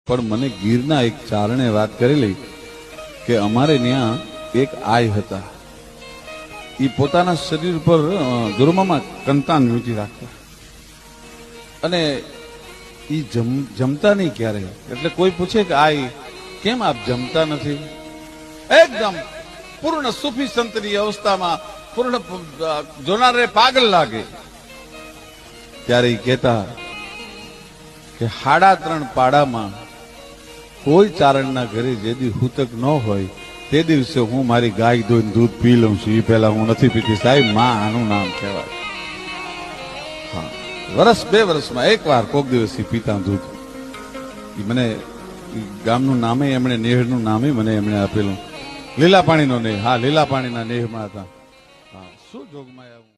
પણ મને ગીરના એક ચારણે વાત કરેલી કે અમારે ત્યાં એક આય હતા, એ પોતાના શરીર પર દુર્મામાં કંતાન વીંટી રાખતા અને એ જમતા નહીં ક્યારે. એટલે કોઈ પૂછે કે આય કેમ આપ જમતા નથી, એકદમ પૂર્ણ સુફી સંતની અવસ્થામાં પૂર્ણ જોનારે પાગલ લાગે. ત્યારે એ કહેતા કે 3.5 પાડામાં કોઈ ચારણના ઘરે જે દી હૂતક ન હોય તે દિવસે હું મારી ગાય ધોઈને દૂધ પી લઉં છું. એ પહેલા હું નથી પીતી. સાહેબ, માં આનું નામ કહેવાય. હા, વર્ષ 2 વર્ષમાં એકવાર કોક દિવસ પીતા દૂધ. મને ગામનું નામે એમણે, નેહનું નામે મને એમણે આપેલું. લીલા પાણીનો નેહ. હા, લીલા પાણીના નેહમાં હતા. હા, શું જોગમાં આવું.